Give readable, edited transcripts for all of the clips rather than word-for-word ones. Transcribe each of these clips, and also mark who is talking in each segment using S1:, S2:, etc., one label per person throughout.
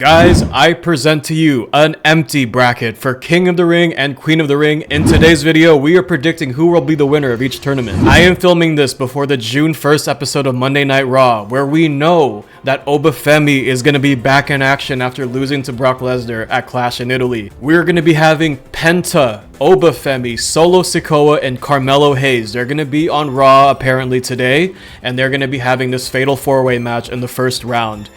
S1: Guys, I present to you an empty bracket for King of the Ring and Queen of the Ring. In today's video, we are predicting who will be the winner of each tournament. I am filming this before the June 1st episode of Monday Night Raw, where we know that Obafemi is going to be back in action after losing to Brock Lesnar at Clash in Italy. We're going to be having Penta, Obafemi, Solo Sikoa, and Carmelo Hayes. They're going to be on Raw apparently today, and they're going to be having this fatal four-way match in the first round.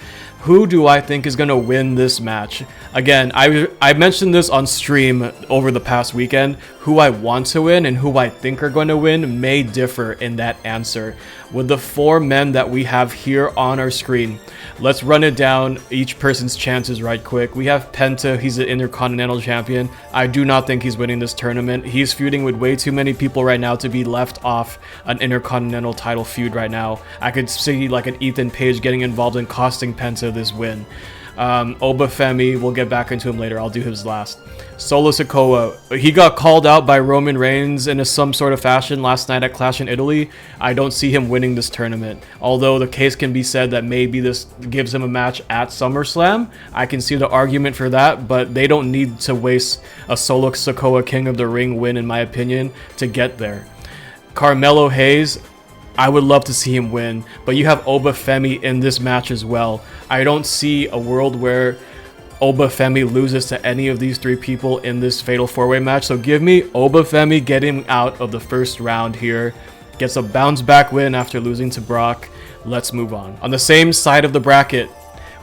S1: Who do I think is going to win this match? Again, I mentioned this on stream over the past weekend. Who I want to win and who I think are going to win may differ in that answer. With the four men that we have here on our screen, let's run it down, each person's chances right quick. We have Penta, he's the Intercontinental Champion. I do not think he's winning this tournament. He's feuding with way too many people right now to be left off an Intercontinental title feud right now. I could see like an Ethan Page getting involved and costing Penta this win. Obafemi, we'll get back into him later. I'll do his last. Solo Sikoa, he got called out by Roman Reigns in some sort of fashion last night at Clash in Italy. I don't see him winning this tournament. Although the case can be said that maybe this gives him a match at SummerSlam. I can see the argument for that, but they don't need to waste a Solo Sikoa King of the Ring win, in my opinion, to get there. Carmelo Hayes, I would love to see him win, but you have Obafemi in this match as well. I don't see a world where Obafemi loses to any of these three people in this fatal four-way match. So give me Obafemi getting out of the first round here. Gets a bounce back win after losing to Brock. Let's move on. On the same side of the bracket,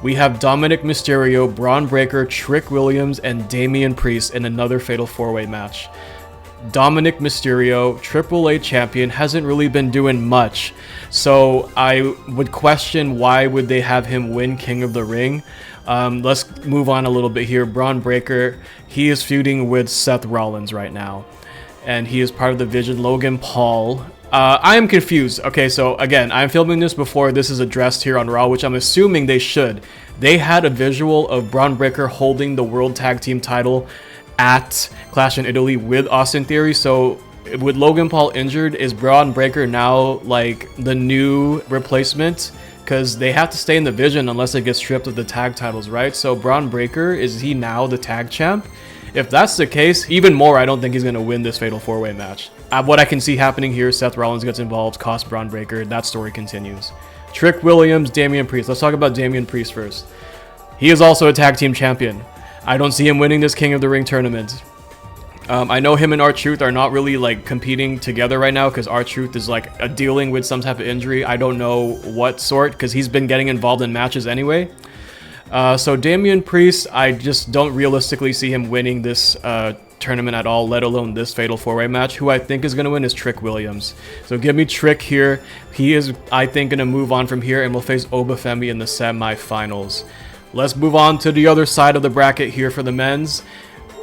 S1: we have Dominic Mysterio, Braun Breaker, Trick Williams, and Damian Priest in another fatal four-way match. Dominic Mysterio, Triple A champion, hasn't really been doing much, so I would question why would they have him win King of the Ring. Let's move on a little bit here. Braun Breaker, he is feuding with Seth Rollins right now, and he is part of the Vision. Logan Paul, I am confused. Okay, so again, I'm filming this before this is addressed here on Raw, which I'm assuming they should. They had a visual of Braun Breaker holding the World Tag Team title at Clash in Italy with Austin Theory. So with Logan Paul injured, is Braun Breaker now like the new replacement? Because they have to stay in the Vision unless it gets stripped of the tag titles, right? So Braun Breaker, is he now the tag champ? If that's the case, even more, I don't think he's going to win this fatal four-way match. What I can see happening here, Seth Rollins gets involved, costs Braun Breaker, that story continues. Trick Williams, Damian Priest. Let's talk about Damian Priest first. He is also a tag team champion. I don't see him winning this King of the Ring tournament. I know him and R-Truth are not really like competing together right now because R-Truth is like dealing with some type of injury. I don't know what sort, because he's been getting involved in matches anyway. So Damian Priest, I just don't realistically see him winning this tournament at all, let alone this fatal four-way match. Who I think is going to win is Trick Williams. So give me Trick here. He is, I think, going to move on from here and will face Obafemi in the semifinals. Let's move on to the other side of the bracket here for the men's.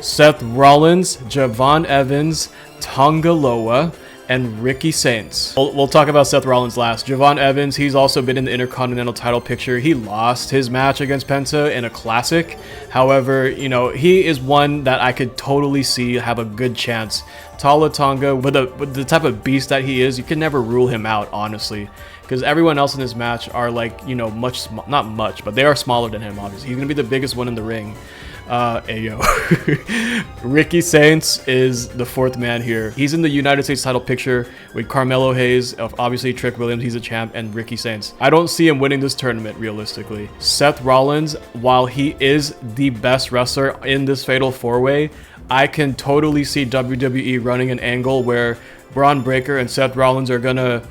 S1: Seth Rollins, Javon Evans, Tonga Loa, and Ricky Saints. We'll talk about Seth Rollins last. Javon Evans, he's also been in the Intercontinental title picture. He lost his match against Penta in a classic. However, you know, he is one that I could totally see have a good chance. Tala Tonga, with the type of beast that he is, you can never rule him out, honestly. Because everyone else in this match are like, you know, not much, but they are smaller than him, obviously. He's going to be the biggest one in the ring. Ayo. Ricky Saints is the fourth man here. He's in the United States title picture with Carmelo Hayes, obviously Trick Williams, he's a champ, and Ricky Saints. I don't see him winning this tournament, realistically. Seth Rollins, while he is the best wrestler in this fatal four-way, I can totally see WWE running an angle where Braun Breaker and Seth Rollins are gonna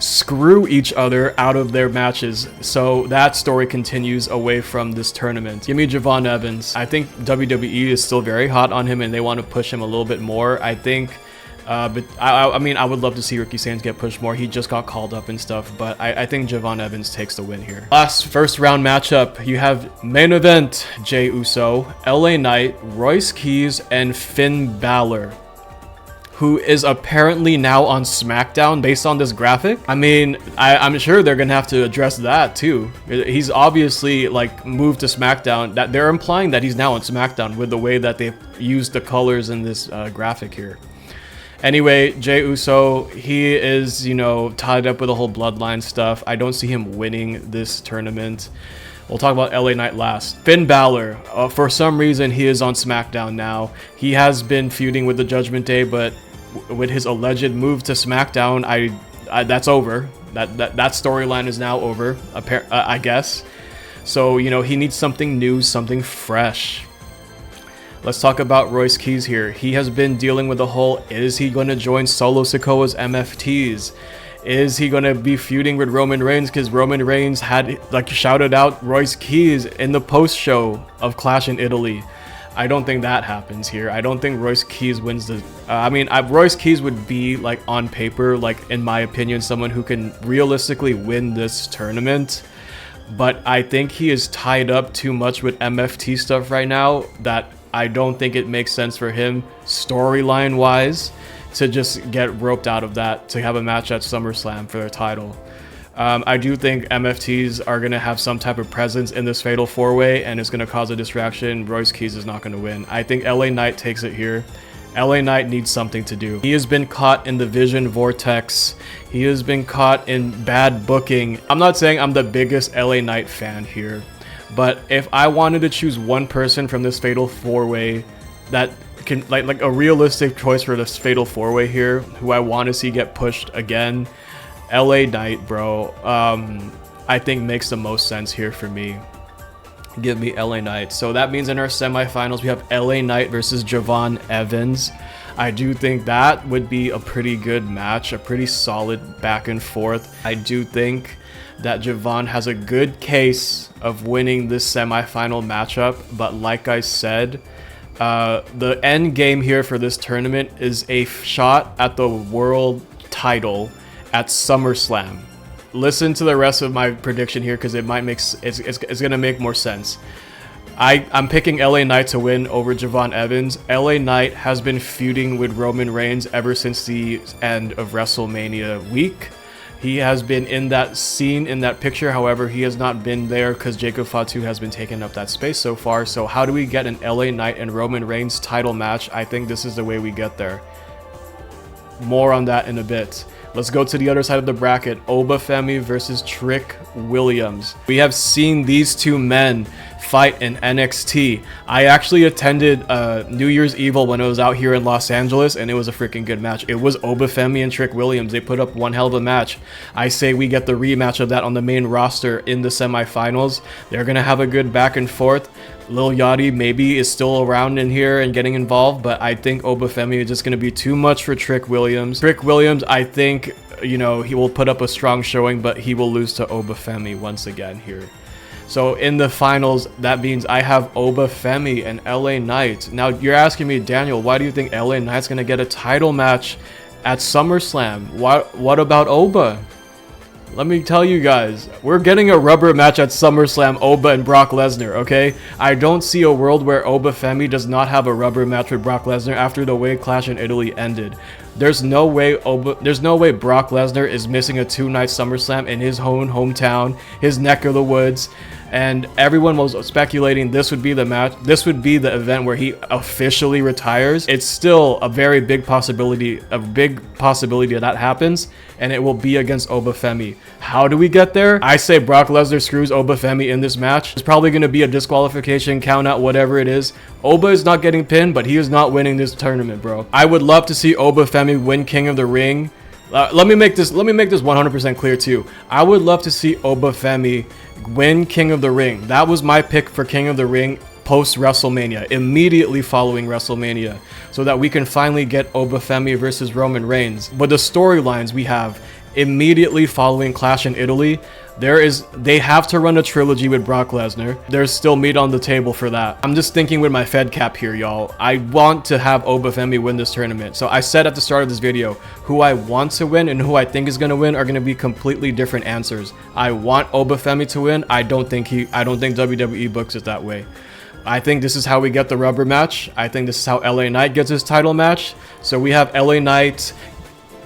S1: screw each other out of their matches, so that story continues away from this tournament. Give me Javon Evans. I think WWE is still very hot on him and they want to push him a little bit more, I think. But I mean, I would love to see Ricky Saints get pushed more. He just got called up and stuff, but I think Javon Evans takes the win here. Last first round matchup, you have main event Jey Uso, LA Knight, Royce Keys, and Finn Balor, who is apparently now on SmackDown based on this graphic. I mean, I'm sure they're gonna have to address that too. He's obviously like moved to SmackDown. That they're implying that he's now on SmackDown with the way that they've used the colors in this graphic here. Anyway, Jey Uso, he is, you know, tied up with the whole bloodline stuff. I don't see him winning this tournament. We'll talk about LA Knight last. Finn Balor, for some reason, he is on SmackDown now. He has been feuding with the Judgment Day, but with his alleged move to SmackDown, that's over. That storyline is now over, I guess. So, you know, he needs something new, something fresh. Let's talk about Royce Keys here. He has been dealing with the whole, is he going to join Solo Sikoa's MFTs? Is he going to be feuding with Roman Reigns? Because Roman Reigns had, like, shouted out Royce Keys in the post-show of Clash in Italy. I don't think that happens here. I don't think Royce Keys wins the... Royce Keys would be, like, on paper, like, in my opinion, someone who can realistically win this tournament. But I think he is tied up too much with MFT stuff right now that I don't think it makes sense for him, storyline-wise, to just get roped out of that, to have a match at SummerSlam for their title. I do think MFTs are going to have some type of presence in this Fatal 4-Way, and it's going to cause a distraction. Royce Keys is not going to win. I think LA Knight takes it here. LA Knight needs something to do. He has been caught in the Vision Vortex. He has been caught in bad booking. I'm not saying I'm the biggest LA Knight fan here, but if I wanted to choose one person from this Fatal 4-Way that can, like a realistic choice for this Fatal 4-Way here, who I want to see get pushed again, LA Knight, bro, I think makes the most sense here for me. Give me LA Knight. So that means in our semifinals, we have LA Knight versus Javon Evans. I do think that would be a pretty good match, a pretty solid back and forth. I do think that Javon has a good case of winning this semifinal matchup, but like I said, the end game here for this tournament is a shot at the world title at SummerSlam. Listen to the rest of my prediction here because it might make it's gonna make more sense. I'm picking LA Knight to win over Javon Evans. LA Knight has been feuding with Roman Reigns ever since the end of WrestleMania week. He has been in that scene, in that picture. However, he has not been there because Jacob Fatu has been taking up that space so far. So how do we get an LA Knight and Roman Reigns title match? I think this is the way we get there. More on that in a bit. Let's go to the other side of the bracket. Obafemi versus Trick Williams. We have seen these two men fight in NXT. I actually attended New Year's Evil when it was out here in Los Angeles, and it was a freaking good match. It was Obafemi and Trick Williams. They put up one hell of a match. I say we get the rematch of that on the main roster in the semifinals. They're going to have a good back and forth. Lil Yachty maybe is still around in here and getting involved, but I think Obafemi is just going to be too much for Trick Williams. Trick Williams, I think, you know, he will put up a strong showing, but he will lose to Obafemi once again here. So in the finals, that means I have Obafemi and LA Knight. Now you're asking me, Daniel, why do you think LA Knight's going to get a title match at SummerSlam? What about Oba? Let me tell you guys, we're getting a rubber match at SummerSlam, Oba and Brock Lesnar, okay? I don't see a world where Obafemi does not have a rubber match with Brock Lesnar after the way Clash in Italy ended. There's no way Brock Lesnar is missing a two-night SummerSlam in his own hometown, his neck of the woods, and everyone was speculating this would be the match. This would be the event where he officially retires. It's still a very big possibility, that happens, and it will be against Obafemi. How do we get there? I say Brock Lesnar screws Obafemi in this match. It's probably going to be a disqualification, count out, whatever it is. Oba is not getting pinned, but he is not winning this tournament, bro. I would love to see Obafemi win King of the Ring. Let me make this 100% clear too. I would love to see Obafemi win King of the Ring. That was my pick for King of the Ring post WrestleMania, immediately following WrestleMania, so that we can finally get Obafemi versus Roman Reigns. But the storylines we have immediately following Clash in Italy, they have to run a trilogy with Brock Lesnar. There's still meat on the table for that. I'm just thinking with my Fed cap here, y'all. I want to have Obafemi win this tournament. So I said at the start of this video, who I want to win and who I think is going to win are going to be completely different answers. I want Obafemi to win. I don't think WWE books it that way. I think this is how we get the rubber match. I think this is how LA Knight gets his title match. So we have LA Knight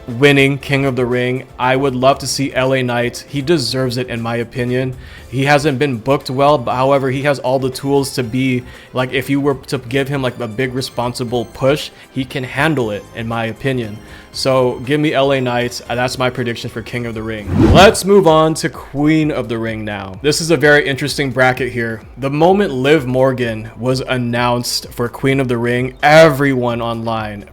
S1: winning King of the Ring. I would love to see LA Knight. He deserves it, in my opinion. He hasn't been booked well, but however, he has all the tools to be, like, if you were to give him like a big responsible push, he can handle it, in my opinion. So give me LA Knight. That's my prediction for King of the Ring. Let's move on to Queen of the Ring now. This is a very interesting bracket here. The moment Liv Morgan was announced for Queen of the Ring, everyone online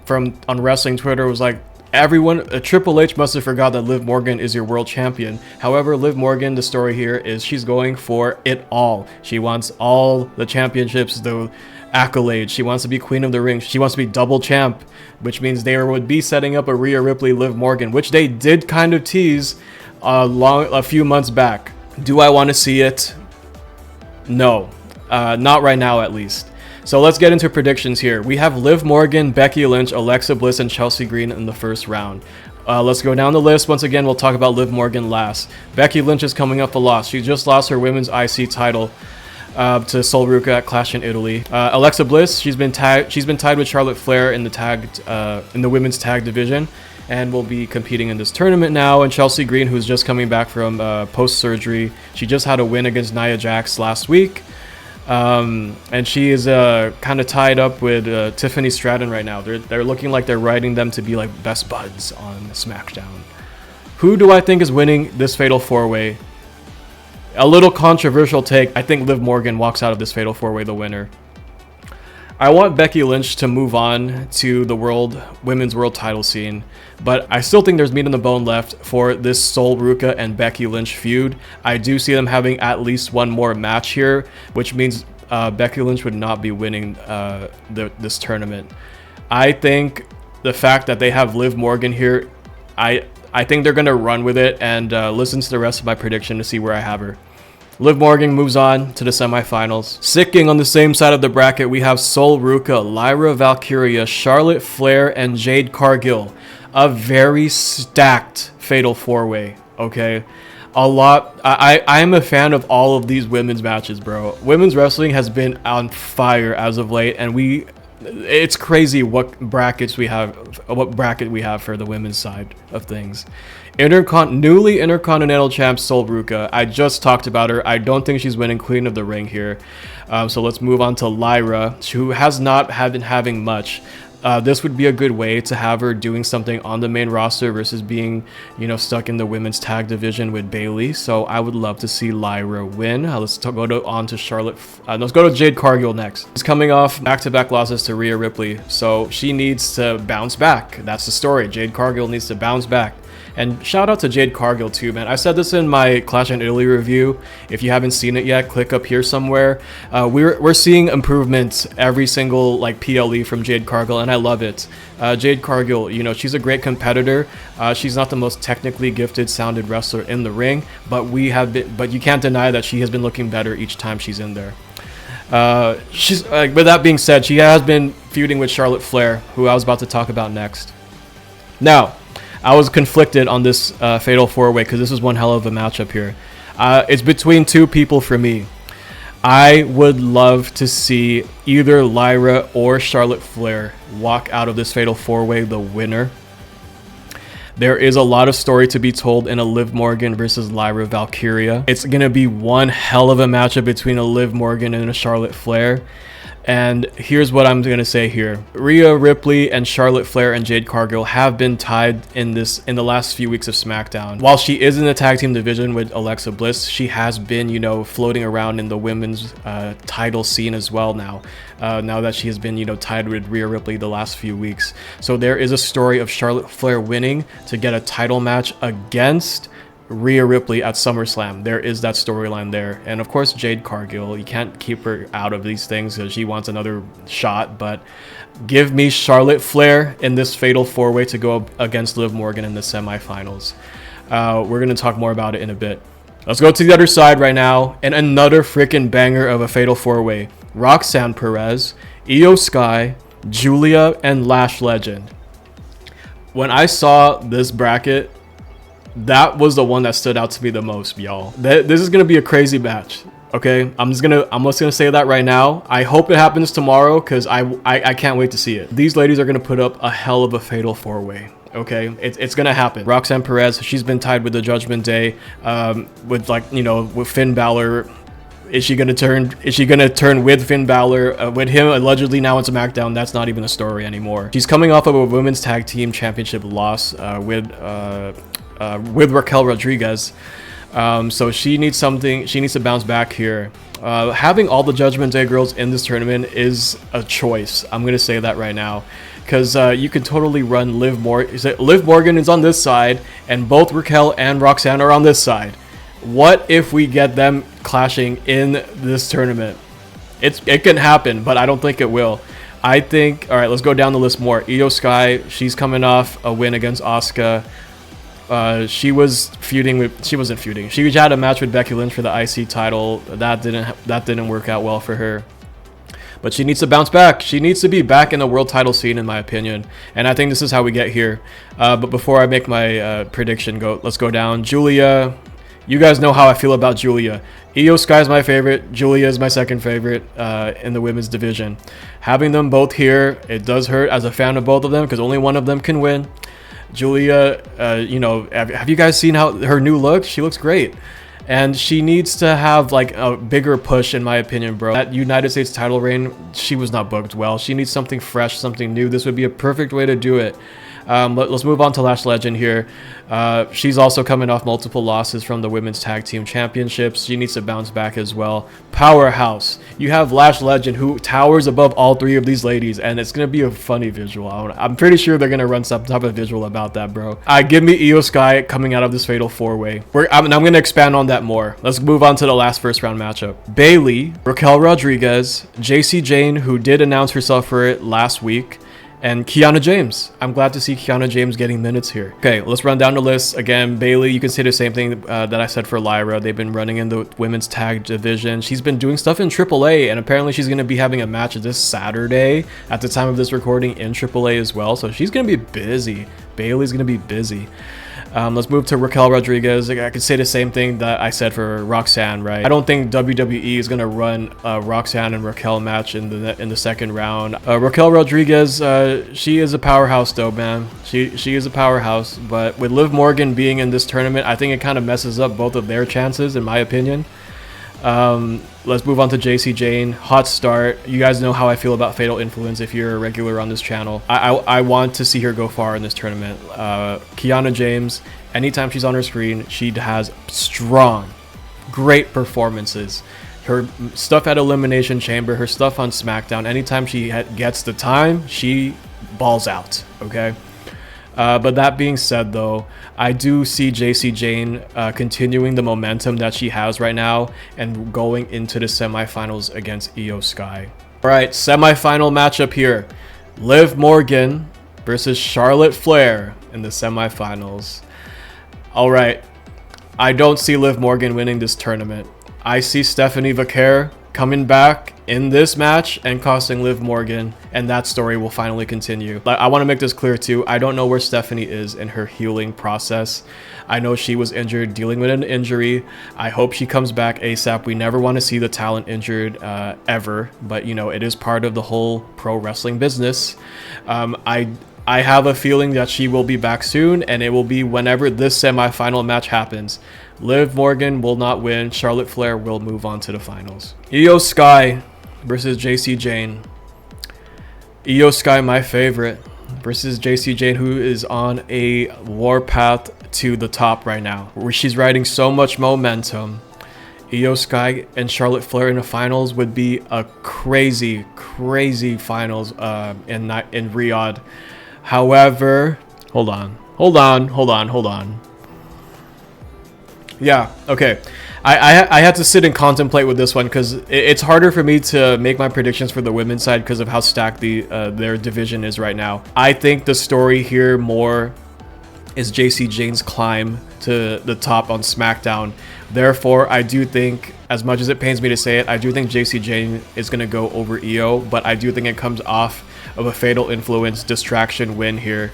S1: on wrestling Twitter was like, everyone, Triple H must have forgot that Liv Morgan is your world champion. However, Liv Morgan, the story here is she's going for it all. She wants all the championships, the accolades. She wants to be Queen of the Ring. She wants to be double champ, which means they would be setting up a Rhea Ripley, Liv Morgan, which they did kind of tease a few months back. Do I want to see it? No, not right now at least. So let's get into predictions here. We have Liv Morgan, Becky Lynch, Alexa Bliss, and Chelsea Green in the first round. Let's go down the list. Once again, we'll talk about Liv Morgan last. Becky Lynch is coming up a loss. She just lost her women's IC title to Sol Ruca at Clash in Italy. Alexa Bliss, she's been tied with Charlotte Flair in the women's tag division, and will be competing in this tournament now. And Chelsea Green, who's just coming back from post-surgery, she just had a win against Nia Jax last week. And she is kind of tied up with Tiffany Stratton right now. They're looking like they're writing them to be like best buds on SmackDown. Who do I think is winning this Fatal 4-Way? A little controversial take. I think Liv Morgan walks out of this Fatal 4-Way the winner. I want Becky Lynch to move on to the women's world title scene, but I still think there's meat on the bone left for this Sol Ruca and Becky Lynch feud. I do see them having at least one more match here, which means Becky Lynch would not be winning this tournament. I think the fact that they have Liv Morgan here, I think they're going to run with it and listen to the rest of my prediction to see where I have her. Liv Morgan moves on to the semifinals. Sitting on the same side of the bracket, we have Sol Ruca, Lyra Valkyria, Charlotte Flair, and Jade Cargill. A very stacked Fatal 4-Way, okay? A lot. I am a fan of all of these women's matches, bro. Women's wrestling has been on fire as of late, and it's crazy what bracket we have for the women's side of things. Newly Intercontinental Champ Sol Ruca. I just talked about her. I don't think she's winning Queen of the Ring here. So let's move on to Lyra, who has not been having much. This would be a good way to have her doing something on the main roster versus being, stuck in the women's tag division with Bayley. So I would love to see Lyra win. Let's go on to Charlotte. Let's go to Jade Cargill next. She's coming off back-to-back losses to Rhea Ripley, so she needs to bounce back. That's the story. Jade Cargill needs to bounce back. And shout out to Jade Cargill too, man. I said this in my Clash in Italy review. If you haven't seen it yet, click up here somewhere. We're seeing improvements every single PLE from Jade Cargill, and I love it. Jade Cargill, she's a great competitor. She's not the most technically gifted sounded wrestler in the ring, but you can't deny that she has been looking better each time she's in there. With that being said, she has been feuding with Charlotte Flair, who I was about to talk about next. Now, I was conflicted on this Fatal 4-Way because this is one hell of a matchup here. It's between two people for me. I would love to see either Lyra or Charlotte Flair walk out of this Fatal 4-Way the winner. There is a lot of story to be told in a Liv Morgan versus Lyra Valkyria. It's going to be one hell of a matchup between a Liv Morgan and a Charlotte Flair. And here's what I'm going to say here. Rhea Ripley and Charlotte Flair and Jade Cargill have been tied in the last few weeks of SmackDown. While she is in the tag team division with Alexa Bliss, she has been, floating around in the women's title scene as well now. Now that she has been, tied with Rhea Ripley the last few weeks. So there is a story of Charlotte Flair winning to get a title match against Rhea Ripley at SummerSlam. There is that storyline there. And of course, Jade Cargill, you can't keep her out of these things because she wants another shot, but give me Charlotte Flair in this Fatal 4-Way to go against Liv Morgan in the semifinals. We're going to talk more about it in a bit. Let's go to the other side right now, and another freaking banger of a Fatal 4-Way. Roxanne Perez, Io Sky, Julia, and Lash Legend. When I saw this bracket, that was the one that stood out to me the most, y'all. This is gonna be a crazy match. Okay, I'm just gonna say that right now. I hope it happens tomorrow because I can't wait to see it. These ladies are gonna put up a hell of a Fatal 4-Way. Okay, it's gonna happen. Roxanne Perez, she's been tied with the Judgment Day, with, like, you know, with Finn Balor. Is she gonna turn with Finn Balor, with him allegedly now in SmackDown? That's not even a story anymore. She's coming off of a women's tag team championship loss with Raquel Rodriguez. So she needs something. She needs to bounce back here. Having all the Judgment Day girls in this tournament is a choice. I'm gonna say that right now, because you can totally run Liv Morgan is on this side, and both Raquel and Roxanne are on this side. What if we get them clashing in this tournament? It can happen, but I don't think it will. I think, all right, let's go down the list more. Io Sky, she's coming off a win against Asuka. She wasn't feuding. She had a match with Becky Lynch for the IC title. That didn't work out well for her. But she needs to bounce back. She needs to be back in the world title scene, in my opinion. And I think this is how we get here. But before I make my prediction, let's go down. Julia. You guys know how I feel about Julia. Io Sky is my favorite. Julia is my second favorite in the women's division. Having them both here, it does hurt as a fan of both of them, because only one of them can win. Julia, you know, have you guys seen how her new look? She looks great. And she needs to have, like, a bigger push, in my opinion, bro. That United States title reign, she was not booked well. She needs something fresh, something new. This would be a perfect way to do it. Let's move on to Lash Legend here. She's also coming off multiple losses from the Women's Tag Team Championships. She needs to bounce back as well. Powerhouse. You have Lash Legend, who towers above all three of these ladies, and it's going to be a funny visual. I'm pretty sure they're going to run some type of visual about that, bro. Give me Io Sky coming out of this Fatal 4-Way. I'm going to expand on that more. Let's move on to the last first round matchup. Bayley, Raquel Rodriguez, JC Jane, who did announce herself for it last week, and Kiana James. I'm glad to see Kiana James getting minutes here. Okay, let's run down the list. Again, Bayley, you can say the same thing that I said for Lyra. They've been running in the women's tag division. She's been doing stuff in AAA, and apparently she's going to be having a match this Saturday at the time of this recording in AAA as well. So she's going to be busy. Bayley's going to be busy. Let's move to Raquel Rodriguez. I could say the same thing that I said for Roxanne, right? I don't think WWE is gonna run a Roxanne and Raquel match in the second round. Raquel Rodriguez, she is a powerhouse though, man. She is a powerhouse, but with Liv Morgan being in this tournament, I think it kind of messes up both of their chances, in my opinion. Let's move on to JC Jane. Hot start. You guys know how I feel about Fatal Influence if you're a regular on this channel. I want to see her go far in this tournament. Kiana James, anytime she's on her screen, she has strong, great performances. Her stuff at Elimination Chamber, her stuff on SmackDown, anytime she gets the time, she balls out, okay? But that being said, though, I do see JC Jane continuing the momentum that she has right now and going into the semifinals against Io Sky. All right, semifinal matchup here. Liv Morgan versus Charlotte Flair in the semifinals. All right, I don't see Liv Morgan winning this tournament. I see Stephanie Vaquer coming back in this match and costing Liv Morgan, and that story will finally continue. I want to make this clear too. I don't know where Stephanie is in her healing process. I know she was injured, dealing with an injury. I hope she comes back ASAP. We never want to see the talent injured ever, but you know, it is part of the whole pro wrestling business. I have a feeling that she will be back soon, and it will be whenever this semifinal match happens. Liv Morgan will not win. Charlotte Flair will move on to the finals. Io Sky versus JC Jane. Io Sky, my favorite, versus JC Jane, who is on a warpath to the top right now, where she's riding so much momentum. Io Sky and Charlotte Flair in the finals would be a crazy finals in Riyadh. However, hold on. Yeah, okay. I had to sit and contemplate with this one because it's harder for me to make my predictions for the women's side because of how stacked their division is right now. I think the story here more is JC Jane's climb to the top on SmackDown. Therefore, I do think, as much as it pains me to say it, I do think JC Jane is going to go over Io, but I do think it comes off of a Fatal Influence distraction win here.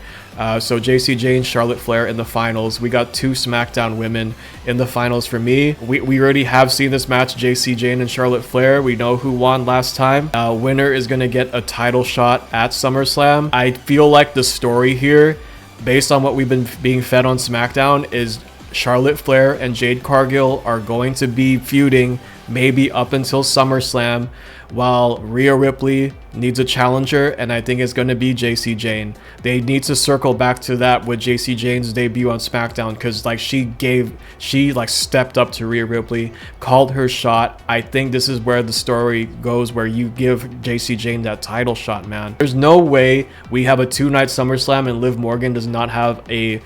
S1: So JC Jane, Charlotte Flair in the finals. We got two SmackDown women in the finals for me. We already have seen this match, JC Jane and Charlotte Flair. We know who won last time. Winner is going to get a title shot at SummerSlam. I feel like the story here based on what we've been being fed on SmackDown, is Charlotte Flair and Jade Cargill are going to be feuding maybe up until SummerSlam, while Rhea Ripley needs a challenger, and I think it's going to be JC Jane. They need to circle back to that with JC Jane's debut on SmackDown, because like she like stepped up to Rhea Ripley, called her shot. I think this is where the story goes, where you give JC Jane that title shot, man. There's no way we have a 2-night SummerSlam and Liv Morgan does not have a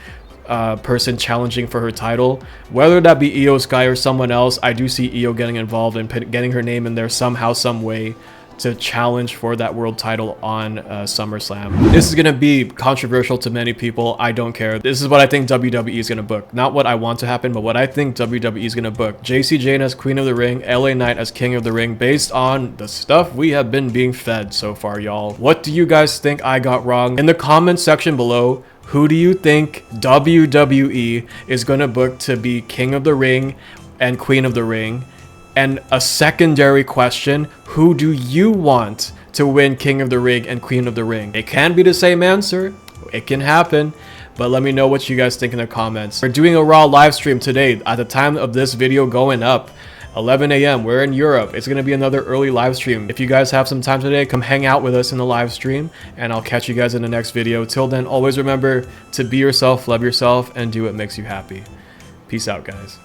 S1: person challenging for her title, whether that be Io Sky or someone else. I do see Io getting involved and getting her name in there somehow, some way, to challenge for that world title on SummerSlam. This is going to be controversial to many people. I don't care. This is what I think WWE is going to book. Not what I want to happen, but what I think WWE is going to book. JC Jane as Queen of the Ring, LA Knight as King of the Ring, based on the stuff we have been being fed so far, y'all. What do you guys think I got wrong? In the comment section below, who do you think WWE is going to book to be King of the Ring and Queen of the Ring? And a secondary question, who do you want to win King of the Ring and Queen of the Ring? It can be the same answer. It can happen. But let me know what you guys think in the comments. We're doing a Raw live stream today at the time of this video going up. 11 a.m. We're in Europe. It's going to be another early live stream. If you guys have some time today, come hang out with us in the live stream, and I'll catch you guys in the next video. Till then, always remember to be yourself, love yourself, and do what makes you happy. Peace out, guys.